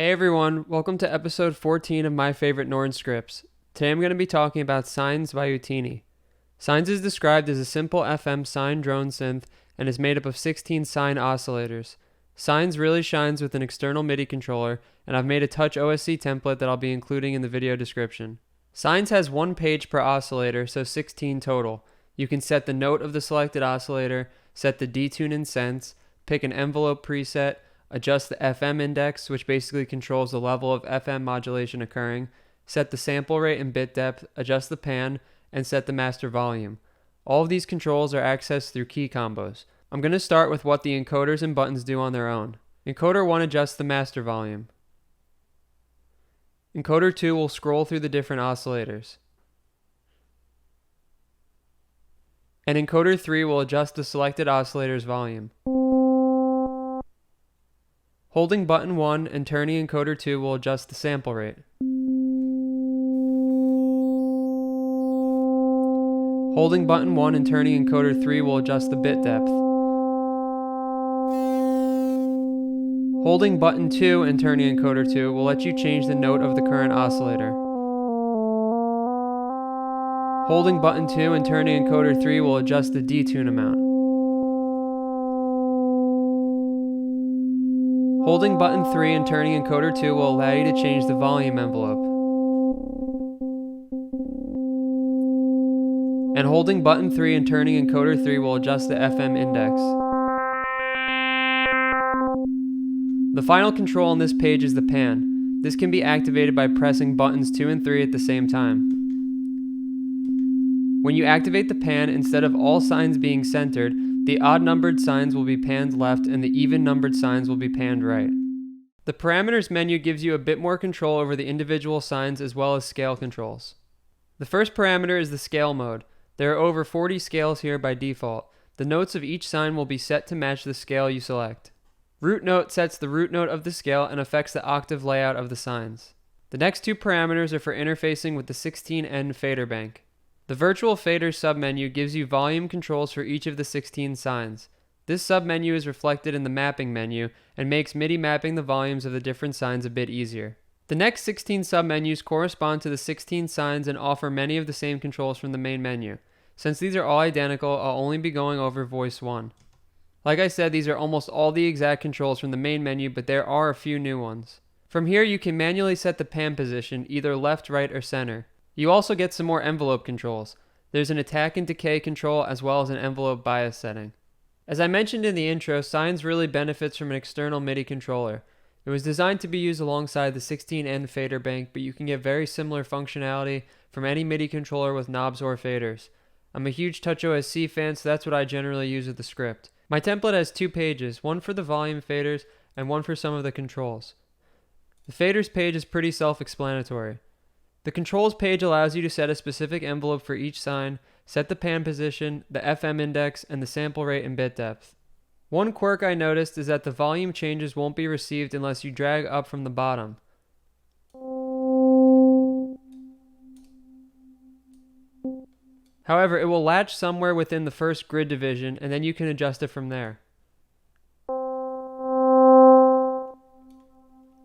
Hey everyone, welcome to episode 14 of My Favorite Norns scripts. Today I'm going to be talking about Sines by Utini. Sines is described as a simple FM sine drone synth and is made up of 16 sine oscillators. Sines really shines with an external MIDI controller, and I've made a touchOSC template that I'll be including in the video description. Sines has one page per oscillator, so 16 total. You can set the note of the selected oscillator, set the detune and sense, pick an envelope preset, adjust the FM index, which basically controls the level of FM modulation occurring, set the sample rate and bit depth, adjust the pan, and set the master volume. All of these controls are accessed through key combos. I'm going to start with what the encoders and buttons do on their own. Encoder 1 adjusts the master volume. Encoder 2 will scroll through the different oscillators. And encoder 3 will adjust the selected oscillator's volume. Holding button 1 and turning encoder 2 will adjust the sample rate. Holding button 1 and turning encoder 3 will adjust the bit depth. Holding button 2 and turning encoder 2 will let you change the note of the current oscillator. Holding button 2 and turning encoder 3 will adjust the detune amount. Holding button 3 and turning encoder 2 will allow you to change the volume envelope. And holding button 3 and turning encoder 3 will adjust the FM index. The final control on this page is the pan. This can be activated by pressing buttons 2 and 3 at the same time. When you activate the pan, instead of all sines being centered, the odd-numbered sines will be panned left and the even-numbered sines will be panned right. The parameters menu gives you a bit more control over the individual sines as well as scale controls. The first parameter is the scale mode. There are over 40 scales here by default. The notes of each sine will be set to match the scale you select. Root note sets the root note of the scale and affects the octave layout of the sines. The next two parameters are for interfacing with the 16N fader bank. The virtual fader submenu gives you volume controls for each of the 16 sines. This submenu is reflected in the mapping menu and makes MIDI mapping the volumes of the different sines a bit easier. The next 16 submenus correspond to the 16 sines and offer many of the same controls from the main menu. Since these are all identical, I'll only be going over voice 1. Like I said, these are almost all the exact controls from the main menu, but there are a few new ones. From here, you can manually set the pan position, either left, right, or center. You also get some more envelope controls. There's an attack and decay control as well as an envelope bias setting. As I mentioned in the intro, Sines really benefits from an external MIDI controller. It was designed to be used alongside the 16N fader bank, but you can get very similar functionality from any MIDI controller with knobs or faders. I'm a huge touchOSC fan, so that's what I generally use with the script. My template has two pages, one for the volume faders and one for some of the controls. The faders page is pretty self-explanatory. The controls page allows you to set a specific envelope for each sine, set the pan position, the FM index, and the sample rate and bit depth. One quirk I noticed is that the volume changes won't be received unless you drag up from the bottom. However, it will latch somewhere within the first grid division, and then you can adjust it from there.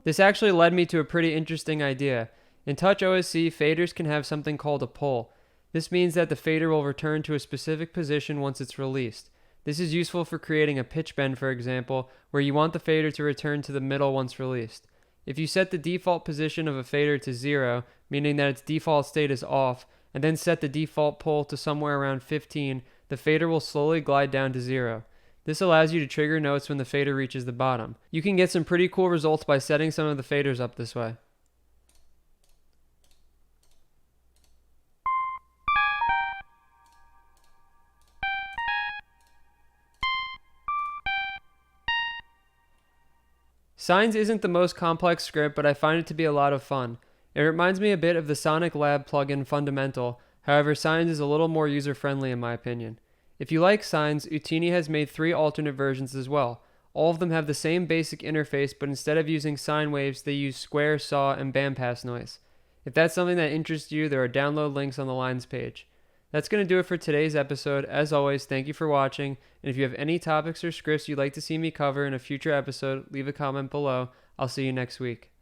This actually led me to a pretty interesting idea. In touchOSC, faders can have something called a pull. This means that the fader will return to a specific position once it's released. This is useful for creating a pitch bend, for example, where you want the fader to return to the middle once released. If you set the default position of a fader to 0, meaning that its default state is off, and then set the default pull to somewhere around 15, the fader will slowly glide down to 0. This allows you to trigger notes when the fader reaches the bottom. You can get some pretty cool results by setting some of the faders up this way. Sines isn't the most complex script, but I find it to be a lot of fun. It reminds me a bit of the Sonic Lab plugin Fundamental, however Sines is a little more user-friendly in my opinion. If you like Sines, Utini has made 3 alternate versions as well. All of them have the same basic interface, but instead of using sine waves, they use square, saw, and bandpass noise. If that's something that interests you, there are download links on the lines page. That's going to do it for today's episode. As always, thank you for watching, and if you have any topics or scripts you'd like to see me cover in a future episode, leave a comment below. I'll see you next week.